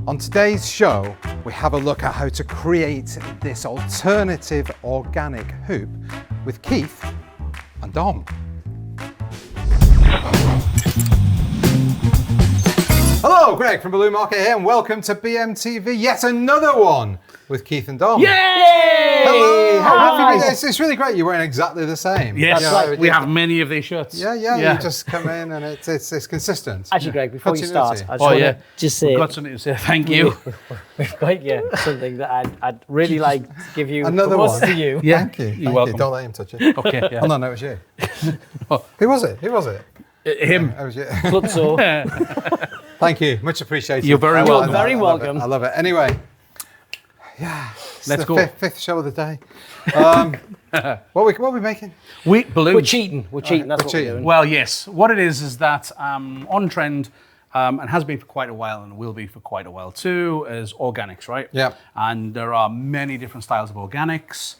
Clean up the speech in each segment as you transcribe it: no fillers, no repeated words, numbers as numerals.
On today's show, we have a look at how to create this alternative organic hoop with Keith and Dom. Hello, Greg from Balloon Market here, and welcome to BMTV, yet another one with Keith and Dom. Yay! Hello! Hi. It's really great. You're wearing exactly the same. Yes, You know, we have many of these shirts. Yeah. You just come in and it's consistent. Actually, Greg, before you start, I just Oh want yeah, to just say I've got something to say. Thank you. we've got something that I'd really like to give you Another from us one. to you. Yeah, Thank you. You're welcome. Don't let him touch it. Okay. Yeah. Oh no, it was you. Who was it? Him. It was you. Plutzo. Thank you. Much appreciated. You're very welcome. Very welcome. I love it. Anyway, yeah. Let's the go. Fifth show of the day. What are we making? Balloons. We're cheating. That's we're what cheating. we're doing. Well, yes. What it is that on trend and has been for quite a while and will be for quite a while too is organics, right? Yeah. And there are many different styles of organics,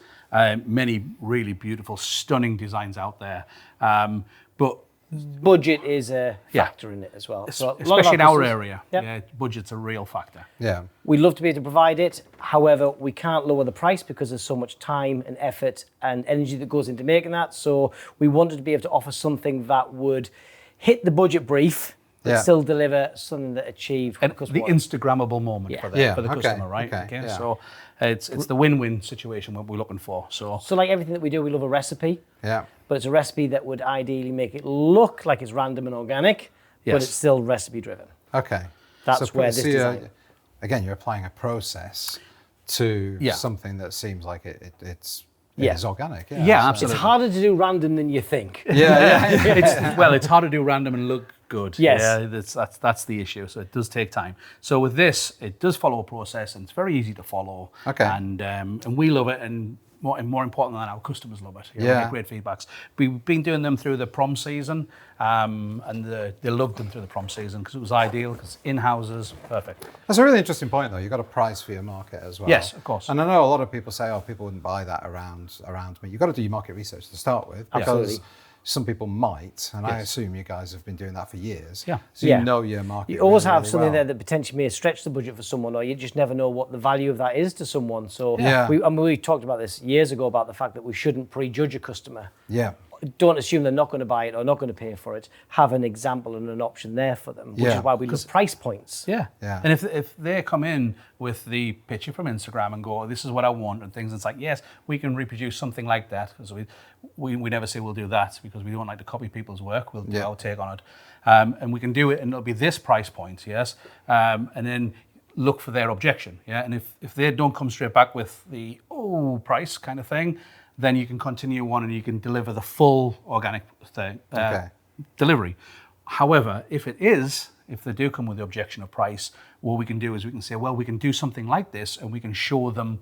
many really beautiful, stunning designs out there. But Budget is a factor in it as well. So a lot of especially in our customers- area, Yep. budget's a real factor. Yeah. We'd love to be able to provide it. However, we can't lower the price because there's so much time and effort and energy that goes into making that. So we wanted to be able to offer something that would hit the budget brief, but still deliver something that achieved And the Instagrammable moment for the Okay, customer, right? okay, yeah. So it's the win-win situation what we're looking for. So like everything that we do, we love a recipe. Yeah. But it's a recipe that would ideally make it look like it's random and organic, but Yes. it's still recipe driven. Okay. That's where this design. Again, you're applying a process to something that seems like it is organic. Yeah, Yeah, so- absolutely. It's harder to do random than you think. Yeah. it's hard to do random and look good. Yes. Yeah, that's the issue. So it does take time. So with this, it does follow a process, and it's very easy to follow. Okay. And we love it, and more important than that, our customers love it. We Yeah. get great feedbacks. We've been doing them through the prom season, and they loved them through the prom season because it was ideal, because in houses, perfect. That's a really interesting point, though. You've got a price for your market as well. Yes, of course. And I know a lot of people say, "Oh, people wouldn't buy that around me." You've got to do your market research to start with, because Absolutely. some people might, and I assume you guys have been doing that for years. Yeah. So you know your market. You always really, have really something well. there that potentially may stretch the budget for someone, or you just never know what the value of that is to someone. So Yeah. we talked about this years ago about the fact that we shouldn't prejudge a customer. Yeah. Don't assume they're not going to buy it or not going to pay for it. Have an example and an option there for them, which Yeah. is why we love price points. Yeah. Yeah. And if they come in with the picture from Instagram and go, "This is what I want," and things, it's like, yes, we can reproduce something like that, because we never say we'll do that, because we don't like to copy people's work. We'll do our take on it, and we can do it, and it'll be this price point, yes, and then look for their objection, yeah. And if they don't come straight back with the price kind of thing, then you can continue on and you can deliver the full organic thing, delivery. However, if they do come with the objection of price, what we can do is we can say, well, we can do something like this, and we can show them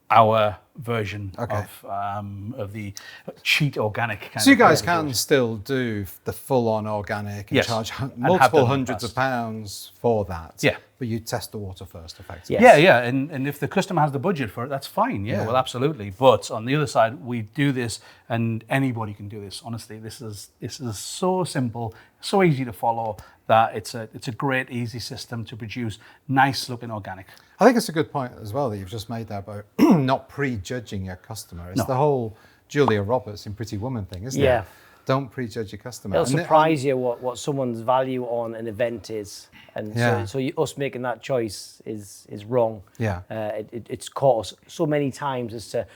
our version of the cheat organic kind of. So you guys can still do the full-on organic and Yes. charge And have multiple done in the hundreds of past. pounds for that. Yeah. But you test the water first, effectively. Yes. Yeah, and if the customer has the budget for it, that's fine. Yeah, well, absolutely. But on the other side, we do this, and anybody can do this. Honestly, this is so simple, so easy to follow, that it's a great, easy system to produce nice looking organic. I think it's a good point as well that you've just made there about not prejudging your customer. It's the whole Julia Roberts in Pretty Woman thing, isn't Yeah. it? Don't prejudge your customer. It'll And surprise you what someone's value on an event is, and so us making that choice is wrong. Yeah. It's caught us so many times as to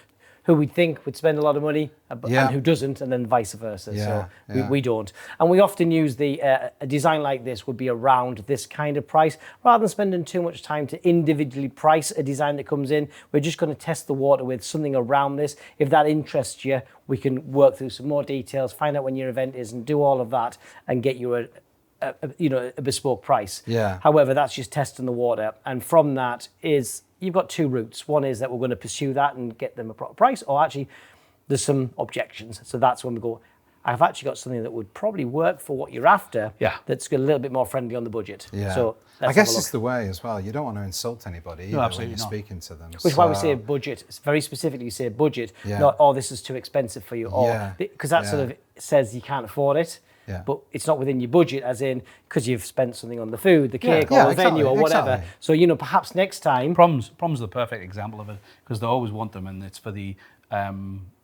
who we think would spend a lot of money and who doesn't, and then vice versa. So we don't. And we often use a design like this would be around this kind of price. Rather than spending too much time to individually price a design that comes in, we're just going to test the water with something around this. If that interests you, we can work through some more details, find out when your event is, and do all of that, and get you a bespoke price. Yeah. However, that's just testing the water. And from that is, you've got two routes. One is that we're going to pursue that and get them a proper price, or actually there's some objections. So that's when we go, I've actually got something that would probably work for what you're after. Yeah. That's a little bit more friendly on the budget. Yeah. So I guess it's the way as well. You don't want to insult anybody either when absolutely you're not. speaking to them. Which is why we say budget. It's very specifically we say budget, not, oh, this is too expensive for you. Or because that sort of says you can't afford it. but it's not within your budget, as in because you've spent something on the food, the cake, or the venue, or whatever. Exactly. So, you know, perhaps next time. Prom's the perfect example of it, because they always want them, and it's for the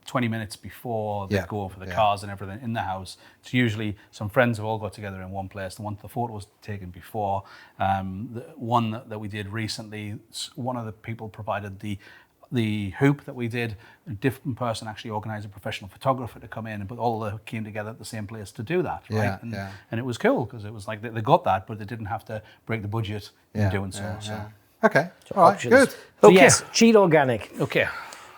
20 minutes before they go for the cars and everything in the house. It's usually some friends have all got together in one place. The photo was taken before. The one that we did recently, one of the people provided the hoop that we did. A different person actually organised a professional photographer to come in, but all of them came together at the same place to do that, right? And it was cool, because it was like they got that, but they didn't have to break the budget in doing so. Okay, all right, good. So yes, cheat organic. Okay.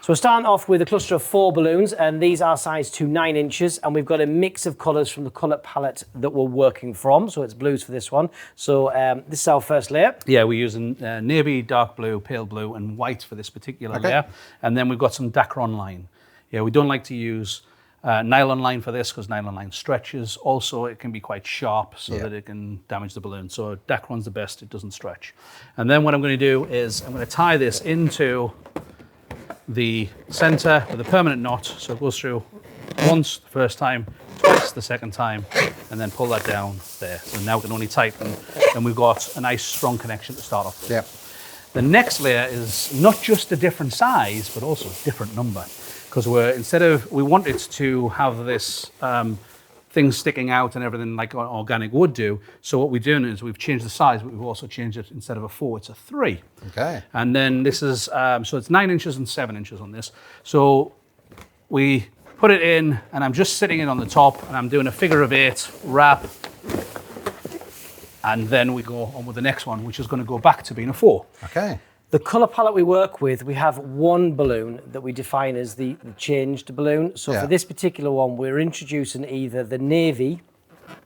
So we're starting off with a cluster of 4 balloons, and these are sized to 9 inches, and we've got a mix of colours from the colour palette that we're working from. So it's blues for this one. So this is our first layer. Yeah, we're using navy, dark blue, pale blue, and white for this particular layer. And then we've got some Dacron line. Yeah, we don't like to use nylon line for this, because nylon line stretches. Also, it can be quite sharp, so that it can damage the balloon. So Dacron's the best, it doesn't stretch. And then what I'm going to do is I'm going to tie this into the center with a permanent knot, so it goes through once the first time, twice the second time, and then pull that down there. So now we can only tighten, and we've got a nice strong connection to start off with. The next layer is not just a different size, but also a different number, because we want it to have this things sticking out and everything like organic would do. So what we're doing is we've changed the size, but we've also changed it, instead of a 4, it's a 3. Okay. And then this is, so it's 9 inches and 7 inches on this. So we put it in, and I'm just sitting it on the top, and I'm doing a figure of 8 wrap. And then we go on with the next one, which is going to go back to being a 4. Okay. The colour palette we work with, we have one balloon that we define as the changed balloon. So for this particular one, we're introducing either the navy,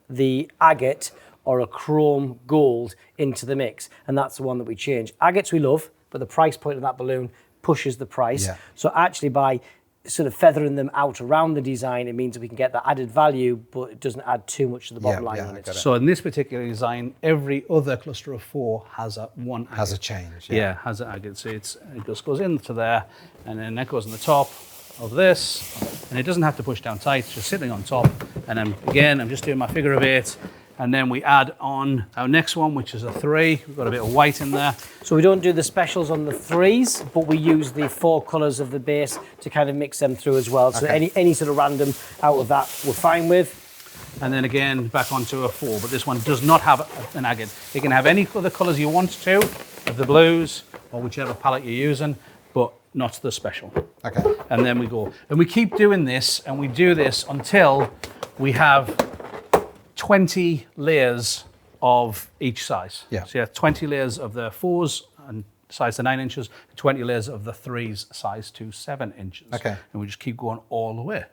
the agate, or a chrome gold into the mix. And that's the one that we change. Agates we love, but the price point of that balloon pushes the price. So actually by sort of feathering them out around the design, it means that we can get that added value, but it doesn't add too much to the bottom line on it. So in this particular design, every other cluster of 4 has one agate. Has a change. Yeah, has an agate. So it just goes into there, and then that goes on the top of this, and it doesn't have to push down tight, it's just sitting on top. And then again, I'm just doing my figure of 8. And then we add on our next one, which is a 3. We've got a bit of white in there. So we don't do the specials on the 3s, but we use the 4 colours of the base to kind of mix them through as well. So any sort of random out of that, we're fine with. And then again, back onto a 4. But this one does not have an agate. You can have any other colours you want to, of the blues, or whichever palette you're using, but not the special. Okay. And then we go. And we keep doing this, and we do this until we have 20 layers of each size. Yeah. So you have 20 layers of the 4s and size to 9 inches, 20 layers of the 3s size to 7 inches. Okay. And we just keep going all the way.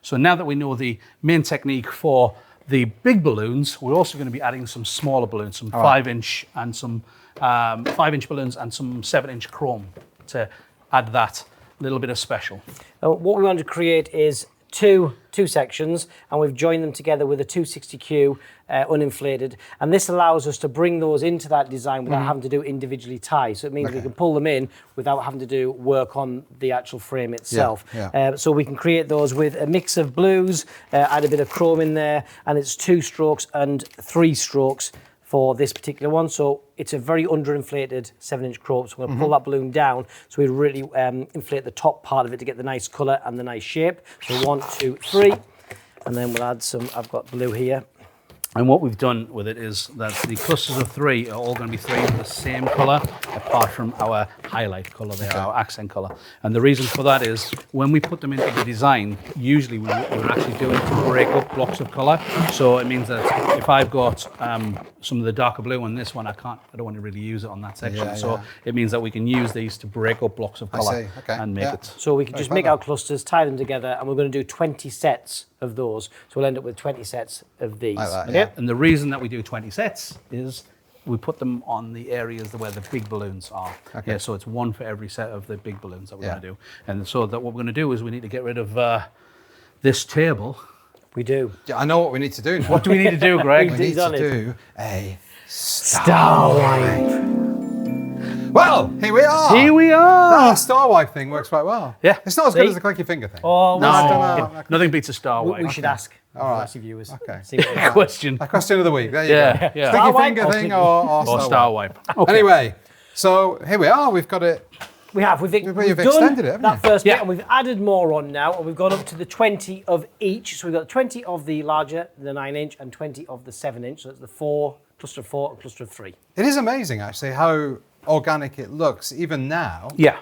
So now that we know the main technique for the big balloons, we're also going to be adding some smaller balloons, some 5-inch and some 5-inch balloons and some 7-inch chrome to add that little bit of special. What we want to create is two sections, and we've joined them together with a 260Q uninflated, and this allows us to bring those into that design without having to do individually tie. So it means we can pull them in without having to do work on the actual frame itself. So we can create those with a mix of blues, add a bit of chrome in there, and it's 2 strokes and 3 strokes for this particular one. So it's a very underinflated 7-inch chrome. So we're going to pull that balloon down so we really inflate the top part of it to get the nice colour and the nice shape. So 1, 2, 3, and then we'll add some, I've got blue here. And what we've done with it is that the clusters of 3 are all going to be 3 of the same colour, apart from our highlight colour there, our accent colour. And the reason for that is when we put them into the design, usually we're actually doing it to break up blocks of colour. So it means that if I've got some of the darker blue on this one, I don't want to really use it on that section. So it means that we can use these to break up blocks of colour and make it. So we can just make our clusters, tie them together, and we're going to do 20 sets of those. So we'll end up with 20 sets of these. Like that, And the reason that we do 20 sets is we put them on the areas where the big balloons are. So it's 1 for every set of the big balloons that we're going to do. And so that what we're going to do is we need to get rid of this table. We do. Yeah, I know what we need to do now. What do we need to do, Greg? We need to do a Star wipe. Well, here we are. Here we are. That star wipe thing works quite well. Yeah. It's not as good as the clicky finger thing. Oh, No, nothing beats a star wipe. we should ask. All right. Viewers. Okay. See what they think. Question. A question of the week. There you Yeah, go. yeah. Sticky Star finger wipe thing Or star wipe. Okay. Anyway, so here we are. We've got it. We've You've done extended it, haven't that you? first bit, Yeah. and we've added more on now, and we've gone up to the 20 of each. So we've got 20 of the larger, the 9-inch, and 20 of the 7-inch. So it's the cluster of 4 and cluster of 3. It is amazing, actually, how organic it looks, even now. Yeah.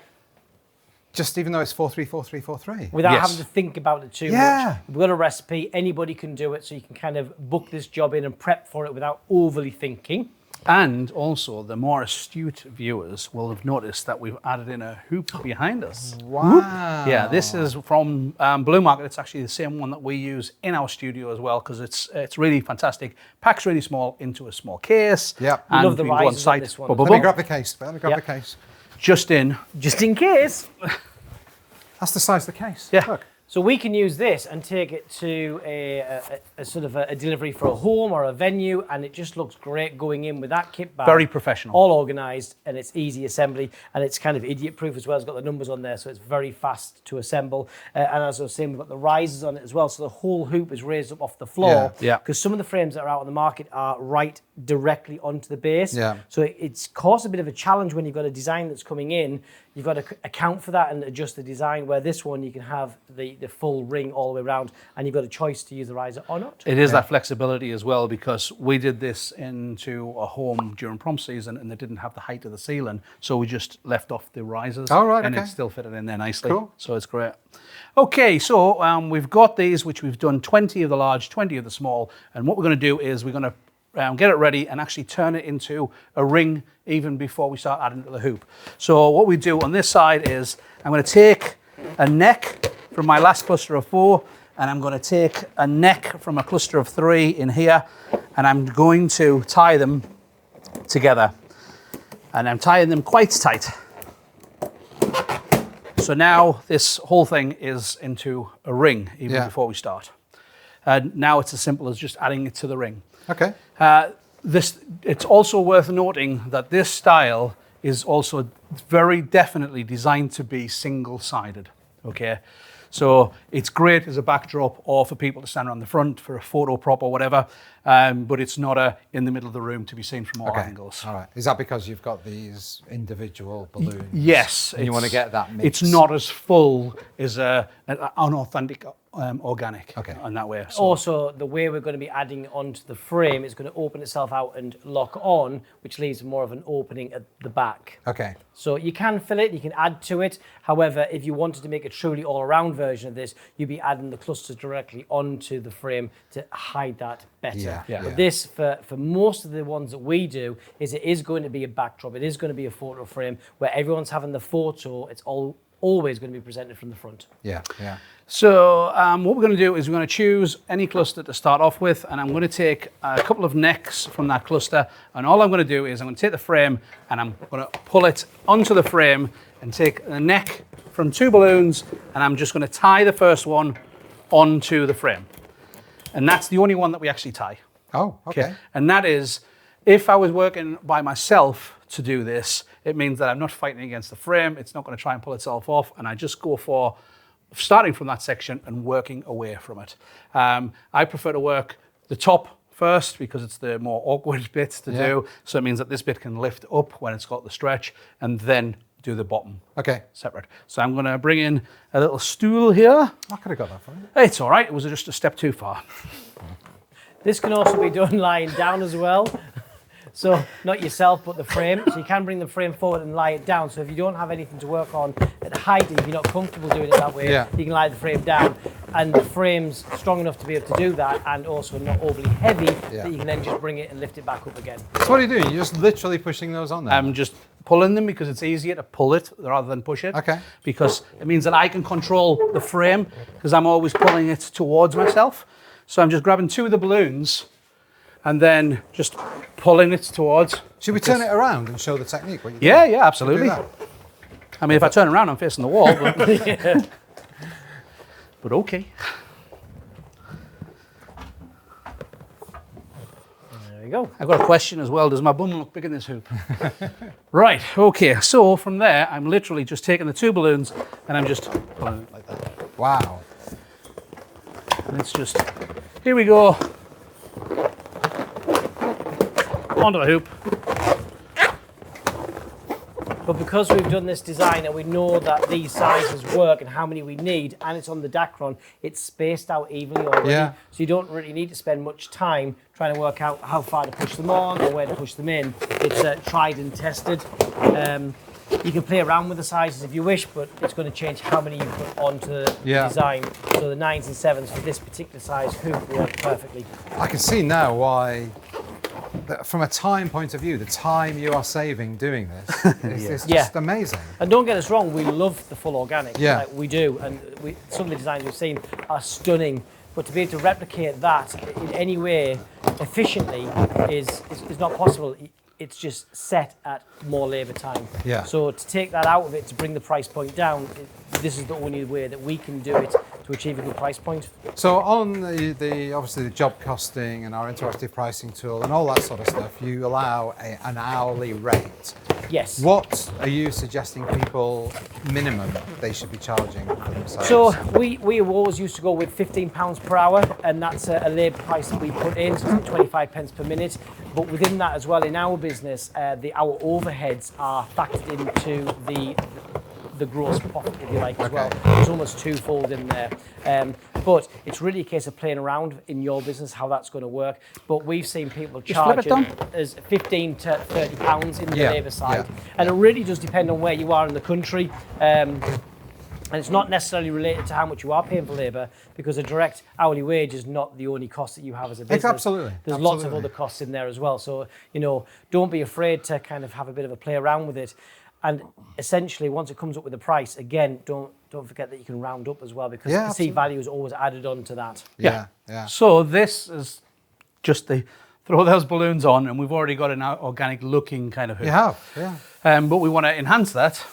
Just even though it's 434343. Without Yes. having to think about it too Yeah. much. We've got a recipe, anybody can do it, so you can kind of book this job in and prep for it without overly thinking. And also, the more astute viewers will have noticed that we've added in a hoop behind us. Wow. Yeah, this is from Blue Market. It's actually the same one that we use in our studio as well, because it's really fantastic. Packs really small into a small case. Yep. And love the we can go on risers on site. this one. Boom, boom, Let me boom. grab the case. Let me grab Yep. the case. Just in. Just in case. That's the size of the case. Yeah. Look. So we can use this and take it to a sort of a delivery for a home or a venue, and it just looks great going in with that kit bag. Very professional. All organised, and it's easy assembly, and it's kind of idiot-proof as well. It's got the numbers on there, so it's very fast to assemble. And as I was saying, we've got the risers on it as well, so the whole hoop is raised up off the floor. Yeah. Because some of the frames that are out on the market are right directly onto the base. Yeah. So it's caused a bit of a challenge when you've got a design that's coming in. You've got to account for that and adjust the design, where this one you can have the full ring all the way around, and you've got a choice to use the riser or not. It is that flexibility as well, because we did this into a home during prom season and they didn't have the height of the ceiling, so we just left off the risers. Oh, right, and okay. it still fitted in there nicely. Cool. So it's great. Okay, so we've got these, which we've done 20 of the large, 20 of the small, and what we're going to do is we're going to get it ready and actually turn it into a ring even before we start adding to the hoop. So what we do on this side is I'm going to take a neck from my last cluster of 4, and I'm going to take a neck from a cluster of 3 in here, and I'm going to tie them together. And I'm tying them quite tight. So now this whole thing is into a ring even before we start. Now it's as simple as just adding it to the ring. Okay. It's also worth noting that this style is also very definitely designed to be single-sided, okay? So it's great as a backdrop or for people to stand around the front for a photo prop or whatever, but it's not in the middle of the room to be seen from all angles. All right. Is that because you've got these individual balloons? Yes. And you want to get that mix? It's not as full as an authentic organic in that way. So. Also, the way we're going to be adding onto the frame is going to open itself out and lock on, which leaves more of an opening at the back. Okay. So you can fill it, you can add to it. However, if you wanted to make a truly all-around version of this, you'd be adding the clusters directly onto the frame to hide that better. Yeah. But this, for most of the ones that we do, is it is going to be a backdrop. It is going to be a photo frame where everyone's having the photo. It's always going to be presented from the front. Yeah. Yeah. So what we're going to do is we're going to choose any cluster to start off with, and I'm going to take a couple of necks from that cluster, and all I'm going to do is I'm going to take the frame and I'm going to pull it onto the frame and take the neck from 2 balloons, and I'm just going to tie the first one onto the frame. And that's the only one that we actually tie. Oh, okay. And that is, if I was working by myself to do this, it means that I'm not fighting against the frame. It's not going to try and pull itself off, and I just go for starting from that section and working away from it. I prefer to work the top first because it's the more awkward bit to do. So it means that this bit can lift up when it's got the stretch, and then do the bottom separate. So I'm going to bring in a little stool here. I could have got that for you. It's all right. It was just a step too far. This can also be done lying down as well. So not yourself, but the frame. So you can bring the frame forward and lie it down. So if you don't have anything to work on at height, if you're not comfortable doing it that way, you can lie the frame down. And the frame's strong enough to be able to do that, and also not overly heavy, that you can then just bring it and lift it back up again. So what are you doing? You're just literally pushing those on there? I'm just pulling them because it's easier to pull it rather than push it. Okay. Because it means that I can control the frame because I'm always pulling it towards myself. So I'm just grabbing 2 of the balloons and then just pulling it towards. Should we turn it around and show the technique? What you do? Yeah, absolutely. Do that? I mean, if I turn around, I'm facing the wall. But, but okay. There you go. I've got a question as well. Does my bum look big in this hoop? Right, okay. So from there, I'm literally just taking the 2 balloons and I'm just pulling it like that. Wow. And it's just here we go. Onto the hoop. But because we've done this design and we know that these sizes work and how many we need, and it's on the Dacron, it's spaced out evenly already. Yeah. So you don't really need to spend much time trying to work out how far to push them on or where to push them in. It's tried and tested. You can play around with the sizes if you wish, but it's going to change how many you put onto the design. So the 9s and 7s for this particular size hoop work perfectly. I can see now why, from a time point of view, the time you are saving doing this is just amazing. And don't get us wrong, we love the full organic. Yeah. Like we do. And some of the designs we've seen are stunning. But to be able to replicate that in any way efficiently is not possible. It's just set at more labour time. Yeah. So to take that out of it, to bring the price point down, this is the only way that we can do it to achieve a good price point. So on the obviously the job costing and our interactive pricing tool and all that sort of stuff, you allow an hourly rate. Yes. What are you suggesting people minimum they should be charging for themselves? So we always used to go with £15 per hour, and that's a labour price that we put in, so it's 25 pence per minute. But within that as well, in our business, our overheads are factored into the gross profit, if you like, as well. It's almost twofold in there. But it's really a case of playing around in your business how that's going to work. But we've seen people charging as 15 to 30 pounds in the labour side, and it really does depend on where you are in the country. And it's not necessarily related to how much you are paying for labour, because a direct hourly wage is not the only cost that you have as a business. Absolutely. There's lots of other costs in there as well. So, don't be afraid to kind of have a bit of a play around with it. And essentially, once it comes up with a price, again, don't forget that you can round up as well, because the C value is always added on to that. Yeah. So this is just the throw those balloons on, and we've already got an organic looking kind of hoop. You have, yeah. But we want to enhance that.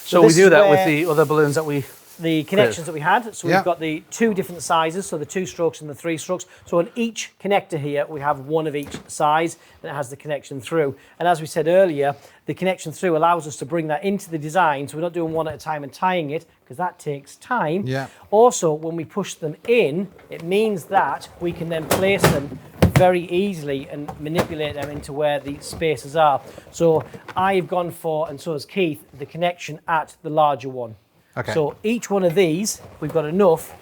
So we do that with the other balloons that we... The connections that we had. So we've got the 2 different sizes, so the 2 strokes and the 3 strokes. So on each connector here, we have one of each size, and it has the connection through. And as we said earlier, the connection through allows us to bring that into the design, so we're not doing one at a time and tying it, because that takes time. Yeah. Also, when we push them in, it means that we can then place them very easily and manipulate them into where the spaces are. So I've gone for, and so has Keith, the connection at the larger one. Okay. So each one of these, we've got enough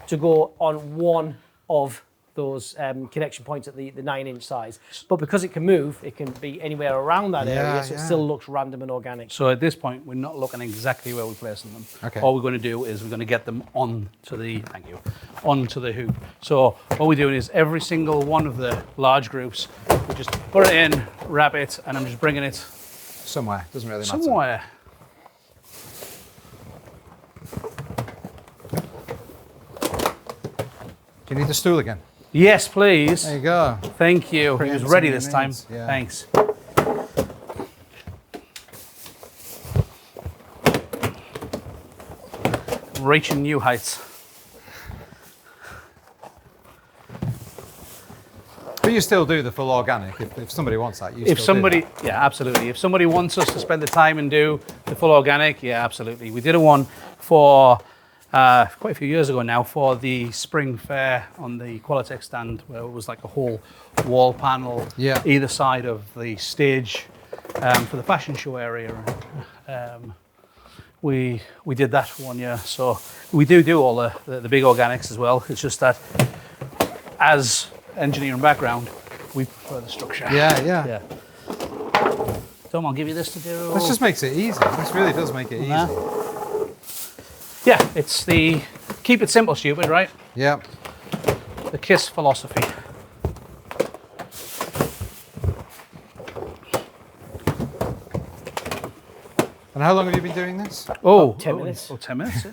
to go on one of those connection points at the 9-inch size. But because it can move, it can be anywhere around that area, so it still looks random and organic. So at this point, we're not looking exactly where we're placing them. Okay. All we're going to do is we're going to get them onto the hoop. So what we're doing is every single one of the large groups, we just put it in, wrap it, and I'm just bringing it Somewhere, doesn't really matter. somewhere. Do you need the stool again? Yes, please. There you go. Thank you. He was Preempting ready your this time. needs, yeah. Thanks. Reaching new heights. But you still do the full organic if somebody wants that. You If still somebody, do that. yeah, absolutely. If somebody wants us to spend the time and do the full organic, yeah, absolutely. We did a one for quite a few years ago now for the spring fair on the Qualitech stand, where it was like a whole wall panel either side of the stage for the fashion show area. We did that one year, so we do all the big organics as well. It's just that as engineering background, we prefer the structure. Yeah. Tom, I'll give you this to do. This just makes it easy. This really does make it easy. Yeah, it's the keep it simple, stupid, right? Yeah. The KISS philosophy. And how long have you been doing this? 10 minutes. 10 minutes.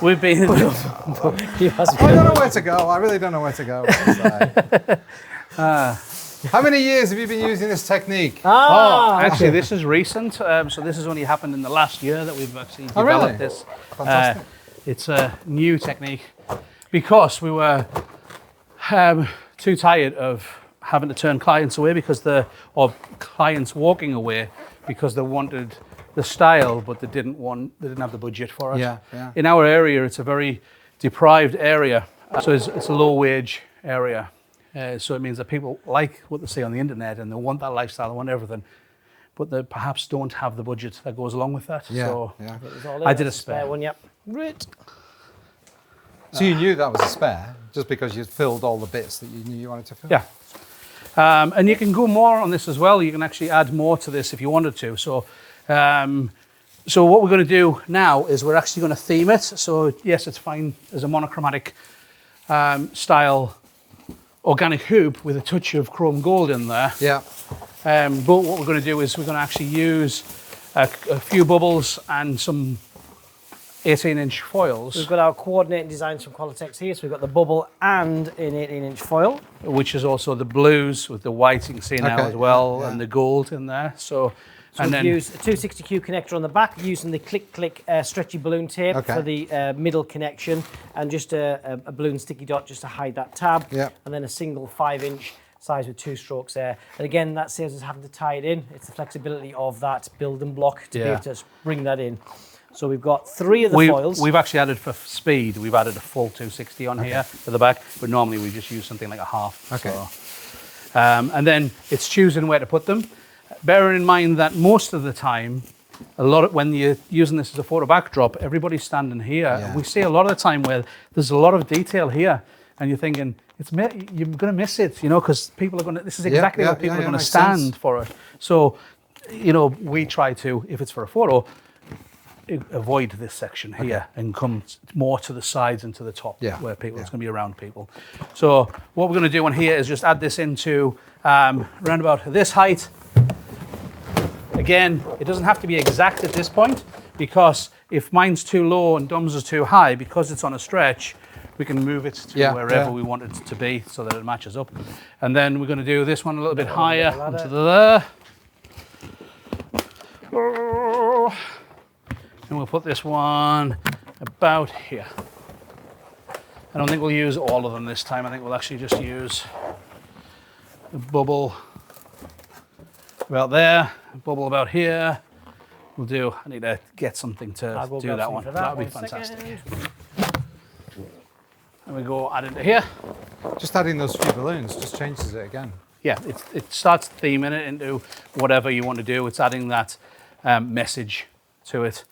We've been. I don't know where to go. I really don't know where to go. How many years have you been using this technique? Actually, this is recent. So this has only happened in the last year that we've actually developed this. Fantastic. It's a new technique because we were too tired of having to turn clients away or clients walking away because they wanted the style, but they didn't have the budget for it. Yeah. In our area, it's a very deprived area. So it's a low wage area. So it means that people like what they see on the internet and they want that lifestyle, they want everything, but they perhaps don't have the budget that goes along with that. Yeah, so yeah. I did a spare one, yep. Right. So you knew that was a spare just because you'd filled all the bits that you knew you wanted to fill? Yeah. And you can go more on this as well. You can actually add more to this if you wanted to. So, so what we're going to do now is we're actually going to theme it. So yes, it's fine as a monochromatic style organic hoop with a touch of chrome gold in there. Yeah. But what we're going to do is we're going to actually use a few bubbles and some 18-inch foils. We've got our coordinating designs from Qualitex here. So we've got the bubble and an 18-inch foil. Which is also the blues with the white you can see now as well, yeah. and the gold in there. So and we've used a 260Q connector on the back, using the click stretchy balloon tape for the middle connection, and just a balloon sticky dot just to hide that tab. Yeah. And then a single 5-inch size with 2 strokes there. And again, that saves us having to tie it in. It's the flexibility of that building block to be able to bring that in. So we've got 3 of the foils. We've actually added, for speed, we've added a full 260 on here for the back, but normally we just use something like a half. Okay. So, and then it's choosing where to put them. Bearing in mind that most of the time, when you're using this as a photo backdrop, everybody's standing here. Yeah. And we see a lot of the time where there's a lot of detail here, and you're thinking, you're going to miss it, because people are going to, this is exactly where people are going to stand for it. So, we try to, if it's for a photo, avoid this section here and come more to the sides and to the top where people it's going to be around people. So what we're going to do on here is just add this into around about this height. Again, it doesn't have to be exact at this point, because if mine's too low and Dom's is too high, because it's on a stretch, we can move it to wherever we want it to be so that it matches up. And then we're going to do this one a little bit higher onto there. And we'll put this one about here. I don't think we'll use all of them this time. I think we'll actually just use the bubble about there, a bubble about here. We'll do, I need to get something to do that one. That would be fantastic. And we go add into here. Just adding those few balloons just changes it again. Yeah, it starts theming it into whatever you want to do. It's adding that message to it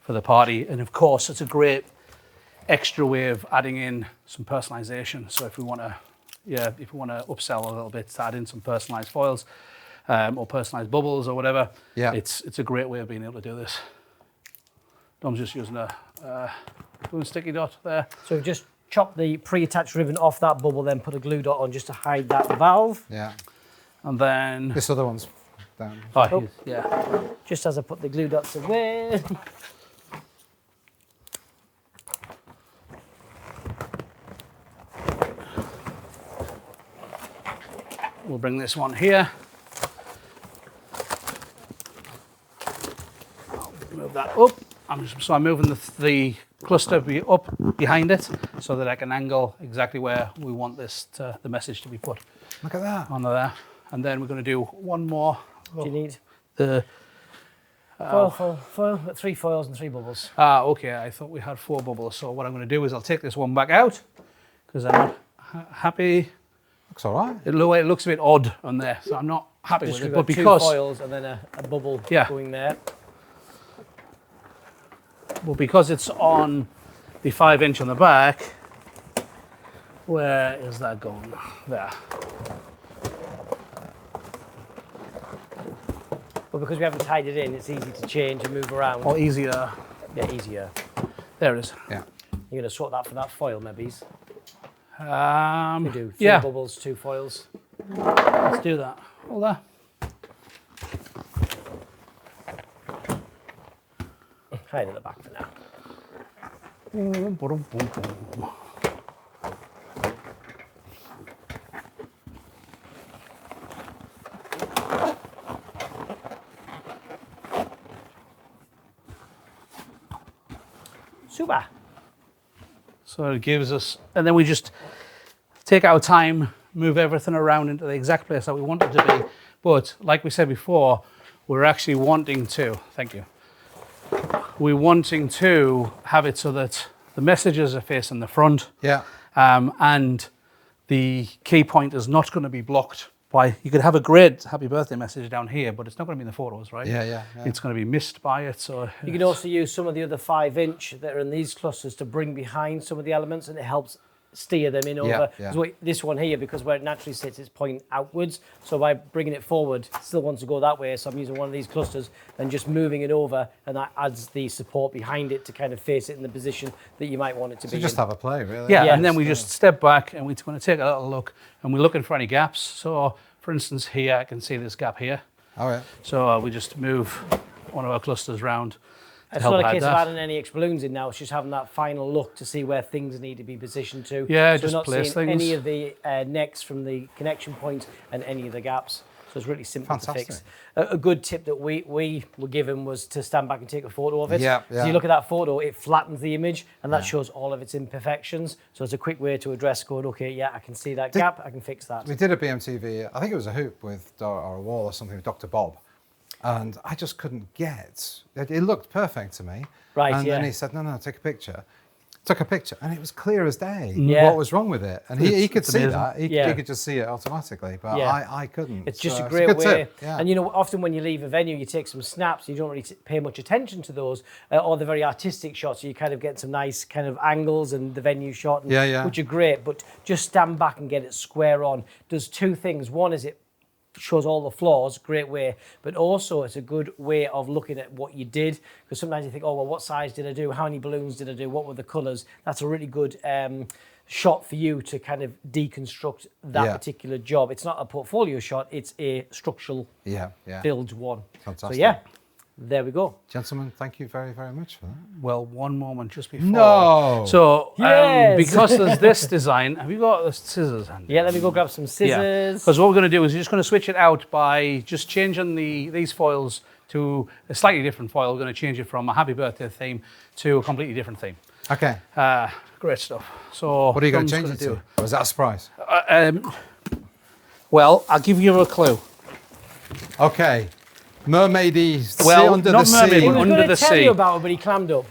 for the party. And of course, it's a great extra way of adding in some personalization. So if we want to, upsell a little bit, to add in some personalized foils or personalized bubbles or whatever, it's a great way of being able to do this. Dom's just using a balloon sticky dot there. So we've just chopped the pre-attached ribbon off that bubble, then put a glue dot on just to hide that valve. Yeah. And then this other one's down. Oh, yeah. Just as I put the glue dots away. We'll bring this one here. Move that up. I'm moving the cluster up behind it so that I can angle exactly where we want the message to be put. Look at that. On there. And then we're going to do one more. What do you need? The foil, 3 foils and 3 bubbles. Okay. I thought we had 4 bubbles. So what I'm going to do is I'll take this one back out because I'm not happy. Looks all right. It looks a bit odd on there, so I'm not happy with it. But because 2 foils and then a bubble going there. Well, because it's on the 5-inch on the back, where is that going? There. But because we haven't tied it in, it's easy to change and move around. Or easier. Yeah, easier. There it is. Yeah. You're going to sort that for that foil, maybe? We do 3 bubbles, 2 foils. Let's do that. Hold there. Hide at the back for now. Super. So it gives us, and then we just take our time, move everything around into the exact place that we want it to be. But like we said before, we're actually wanting to, thank you. We're wanting to have it so that the messages are facing the front. Yeah. And the key point is not going to be blocked by, you could have a great happy birthday message down here, but it's not going to be in the photos, right? Yeah. It's going to be missed by it. So you can also use some of the other 5-inch that are in these clusters to bring behind some of the elements, and it helps steer them in over. So this one here, because where it naturally sits, it's pointing outwards. So by bringing it forward, it still wants to go that way. So I'm using one of these clusters and just moving it over, and that adds the support behind it to kind of face it in the position that you might want it to be. So just have a play, really. Yeah, and then we just step back and we're going to take a little look, and we're looking for any gaps. So for instance, here, I can see this gap here. Oh, yeah. So we just move one of our clusters round. It's not a case of adding any extra balloons in now, it's just having that final look to see where things need to be positioned to. Yeah, so just we're not place seeing things. any of the necks from the connection points and any of the gaps. So it's really simple to fix. A good tip that we were given was to stand back and take a photo of it. So you look at that photo, it flattens the image, and that shows all of its imperfections. So it's a quick way to address going, okay, yeah, I can see that gap, I can fix that. We did a BMTV, I think it was a hoop with, or a wall or something with Dr. Bob. And I just couldn't get, it looked perfect to me. Right, and then he said, no, take a picture. Took a picture, and it was clear as day what was wrong with it. And he could see that. He could just see it automatically, but I couldn't. It's just a great way. Tip. Yeah. And you know, often when you leave a venue, you take some snaps, you don't really pay much attention to those, or the very artistic shots. So you kind of get some nice kind of angles and the venue shot, which are great, but just stand back and get it square on. Does two things. One is it shows all the flaws, great way, but also it's a good way of looking at what you did, because sometimes you think, oh, well, what size did I do? How many balloons did I do? What were the colours? That's a really good shot for you to kind of deconstruct that particular job. It's not a portfolio shot, it's a structural build one. Fantastic. So yeah, there we go. Gentlemen, thank you very, very much for that. Well, one moment just before. No! So, because there's this design, have you got the scissors handy? Yeah, let me go grab some scissors. Because what we're going to do is we're just going to switch it out by just changing these foils to a slightly different foil. We're going to change it from a happy birthday theme to a completely different theme. Okay. Great stuff. So, what are you going to change it to? Or is that a surprise? Well, I'll give you a clue. Okay. Mermaidy, well, under not the mermaid, sea. but under the sea. Tell you about it, but he clammed up.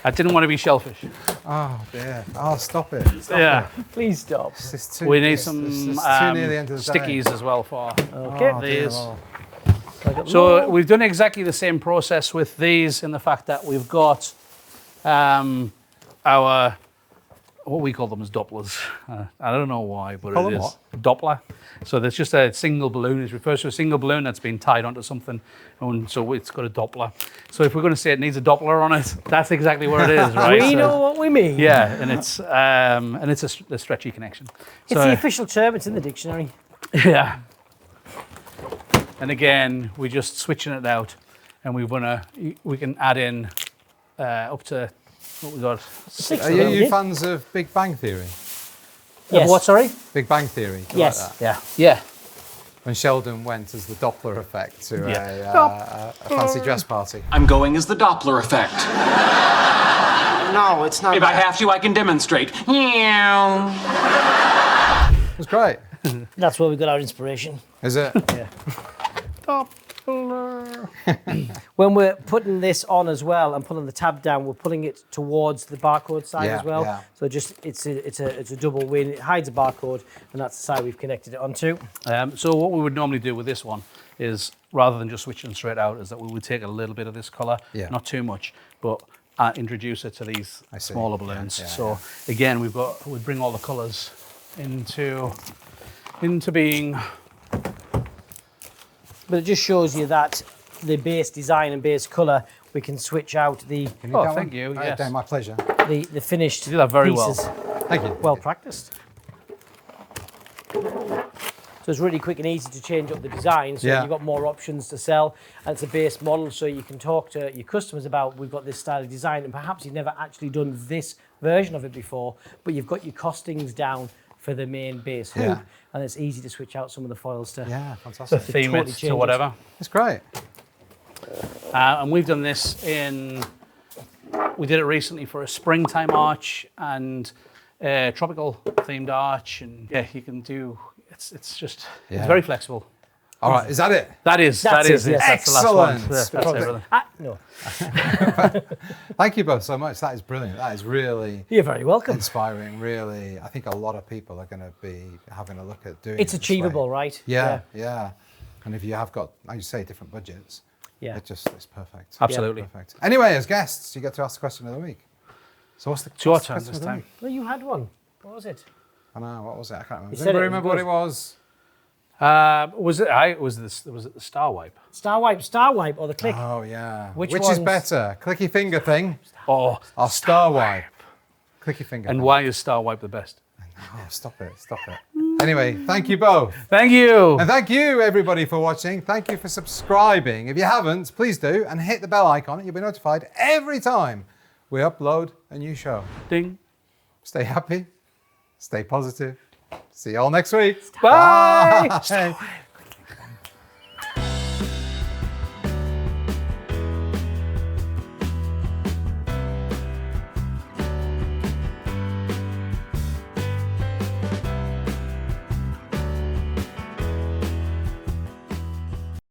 I didn't want to be shellfish. Oh dear! Oh, stop it! Please stop. We need some too near the end of the stickies as well for these. So we've done exactly the same process with these in the fact that we've got our, what we call them as Dopplers. I don't know why, but it is Doppler. So there's just a single balloon. It refers to a single balloon that's been tied onto something, and so it's got a Doppler. So if we're going to say it needs a Doppler on it, that's exactly what it is, right? We know what we mean. Yeah, and it's a stretchy connection. It's the official term. It's in the dictionary. Yeah. And again, we're just switching it out, and we can add in up to what we got. Are you fans of Big Bang Theory? Yes. What, sorry? Big Bang Theory. Yes. Like that? Yeah. When Sheldon went as the Doppler effect to a fancy dress party. I'm going as the Doppler effect. No, it's not. If I have to, I can demonstrate. It was great. That's where we got our inspiration. Is it? Yeah. When we're putting this on as well and pulling the tab down, we're pulling it towards the barcode side as well. Yeah. So just it's a double win. It hides a barcode, and that's the side we've connected it onto. So what we would normally do with this one is, rather than just switching straight out, is that we would take a little bit of this colour, not too much, but introduce it to these smaller balloons. Again, we bring all the colours into being. But it just shows you that the base design and base colour, we can switch out the. Thank you. Yes. Okay, my pleasure. The finished. You did that very pieces. well. Thank you. Well practiced. So it's really quick and easy to change up the design. So you've got more options to sell, and it's a base model, so you can talk to your customers about, we've got this style of design, and perhaps you've never actually done this version of it before, but you've got your costings down for the main base hoop, and it's easy to switch out some of the foils to fantastic. To theme it to whatever. It's great. And we've done this we did it recently for a springtime arch and a tropical themed arch, and you can do, it's very flexible. All right, is that it? That is That's it. yes. That's the last one. Excellent. That's everything. No. Thank you both so much. That is brilliant. That is really You're very welcome. inspiring. Really, I think a lot of people are going to be having a look at doing It's it this achievable, way. right? Yeah. And if you have got, like you say, different budgets, Yeah. it's perfect. Absolutely. Perfect. Anyway, as guests, you get to ask the question of the week. So what's the It's your what's the turn question this of the time. week? Well, you had one. What was it? I know, what was it? I can't remember. You Does said it anybody was remember what good. it was? Was it the Star Wipe? Star wipe, or the click? Oh, yeah. Which is one's- better? Clicky finger thing Oh, or Star Wipe? Clicky finger and thing. why is Star Wipe the best? Oh, stop it. Anyway, thank you both. Thank you. And thank you, everybody, for watching. Thank you for subscribing. If you haven't, please do, and hit the bell icon. You'll be notified every time we upload a new show. Ding. Stay happy. Stay positive. See you all next week. Bye. Bye.